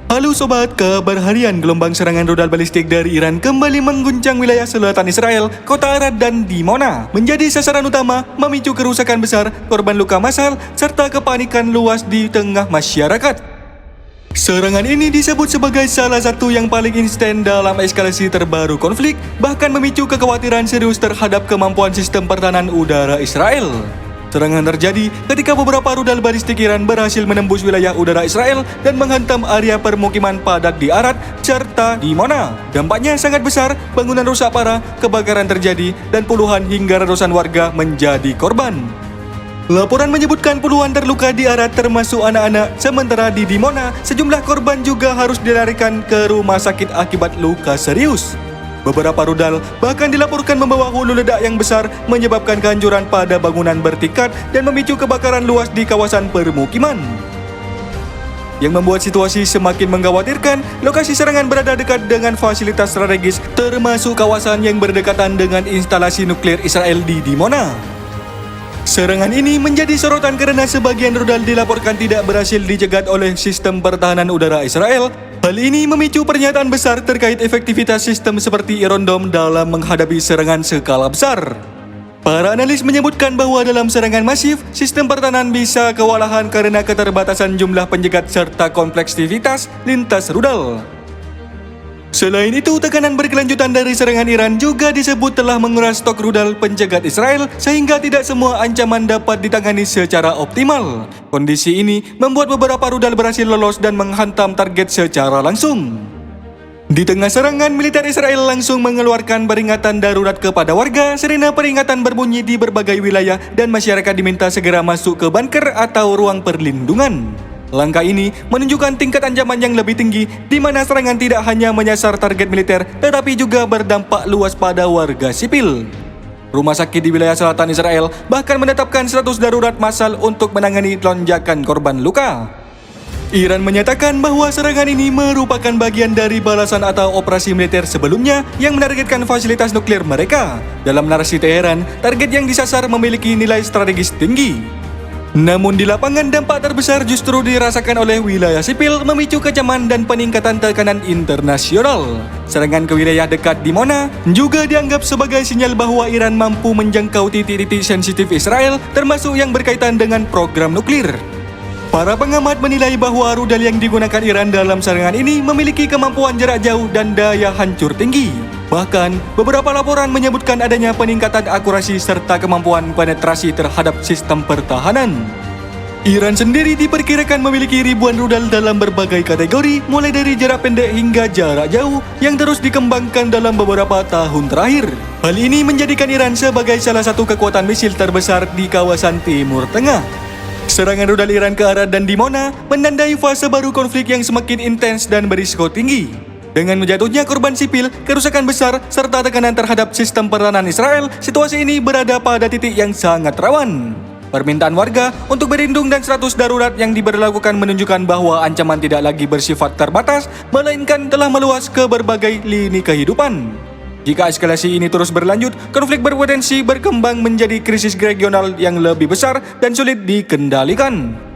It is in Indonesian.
Halo sobat, kabar harian. Gelombang serangan rudal balistik dari Iran kembali mengguncang wilayah selatan Israel, kota Arad dan Dimona. Menjadi sasaran utama, memicu kerusakan besar, korban luka massal, serta kepanikan luas di tengah masyarakat. Serangan ini disebut sebagai salah satu yang paling instan dalam eskalasi terbaru konflik, bahkan memicu kekhawatiran serius terhadap kemampuan sistem pertahanan udara Israel. Serangan terjadi ketika beberapa rudal balistik Iran berhasil menembus wilayah udara Israel dan menghantam area permukiman padat di Arad serta Dimona. Dampaknya sangat besar, bangunan rusak parah, kebakaran terjadi, dan puluhan hingga ratusan warga menjadi korban. Laporan menyebutkan puluhan terluka di Arad termasuk anak-anak, sementara di Dimona sejumlah korban juga harus dilarikan ke rumah sakit akibat luka serius. Beberapa rudal bahkan dilaporkan membawa hulu ledak yang besar, menyebabkan kehancuran pada bangunan bertingkat dan memicu kebakaran luas di kawasan permukiman. Yang membuat situasi semakin mengkhawatirkan, lokasi serangan berada dekat dengan fasilitas strategis, termasuk kawasan yang berdekatan dengan instalasi nuklir Israel di Dimona. Serangan ini menjadi sorotan karena sebagian rudal dilaporkan tidak berhasil dicegat oleh sistem pertahanan udara Israel. Hal ini memicu pernyataan besar terkait efektivitas sistem seperti Iron Dome dalam menghadapi serangan skala besar. Para analis menyebutkan bahwa dalam serangan masif, sistem pertahanan bisa kewalahan karena keterbatasan jumlah penjegat serta kompleksivitas lintas rudal. Selain itu, tekanan berkelanjutan dari serangan Iran juga disebut telah menguras stok rudal pencegat Israel sehingga tidak semua ancaman dapat ditangani secara optimal. Kondisi ini membuat beberapa rudal berhasil lolos dan menghantam target secara langsung. Di tengah serangan, militer Israel langsung mengeluarkan peringatan darurat kepada warga. Sirena peringatan berbunyi di berbagai wilayah dan masyarakat diminta segera masuk ke bunker atau ruang perlindungan. Langkah ini menunjukkan tingkat ancaman yang lebih tinggi, di mana serangan tidak hanya menyasar target militer, tetapi juga berdampak luas pada warga sipil. Rumah sakit di wilayah selatan Israel bahkan menetapkan status darurat massal untuk menangani lonjakan korban luka. Iran menyatakan bahwa serangan ini merupakan bagian dari balasan atau operasi militer sebelumnya yang menargetkan fasilitas nuklir mereka. Dalam narasi Teheran, target yang disasar memiliki nilai strategis tinggi. Namun di lapangan, dampak terbesar justru dirasakan oleh wilayah sipil, memicu kecaman dan peningkatan tekanan internasional. Serangan ke wilayah dekat Dimona juga dianggap sebagai sinyal bahwa Iran mampu menjangkau titik-titik sensitif Israel, termasuk yang berkaitan dengan program nuklir. Para pengamat menilai bahwa rudal yang digunakan Iran dalam serangan ini memiliki kemampuan jarak jauh dan daya hancur tinggi. Bahkan, beberapa laporan menyebutkan adanya peningkatan akurasi serta kemampuan penetrasi terhadap sistem pertahanan. Iran sendiri diperkirakan memiliki ribuan rudal dalam berbagai kategori, mulai dari jarak pendek hingga jarak jauh, yang terus dikembangkan dalam beberapa tahun terakhir. Hal ini menjadikan Iran sebagai salah satu kekuatan misil terbesar di kawasan Timur Tengah. Serangan rudal Iran ke Arad dan Dimona menandai fase baru konflik yang semakin intens dan berisiko tinggi. Dengan menjatuhnya korban sipil, kerusakan besar, serta tekanan terhadap sistem pertahanan Israel, situasi ini berada pada titik yang sangat rawan. Permintaan warga untuk berlindung dan status darurat yang diberlakukan menunjukkan bahwa ancaman tidak lagi bersifat terbatas, melainkan telah meluas ke berbagai lini kehidupan. Jika eskalasi ini terus berlanjut, konflik berpotensi berkembang menjadi krisis regional yang lebih besar dan sulit dikendalikan.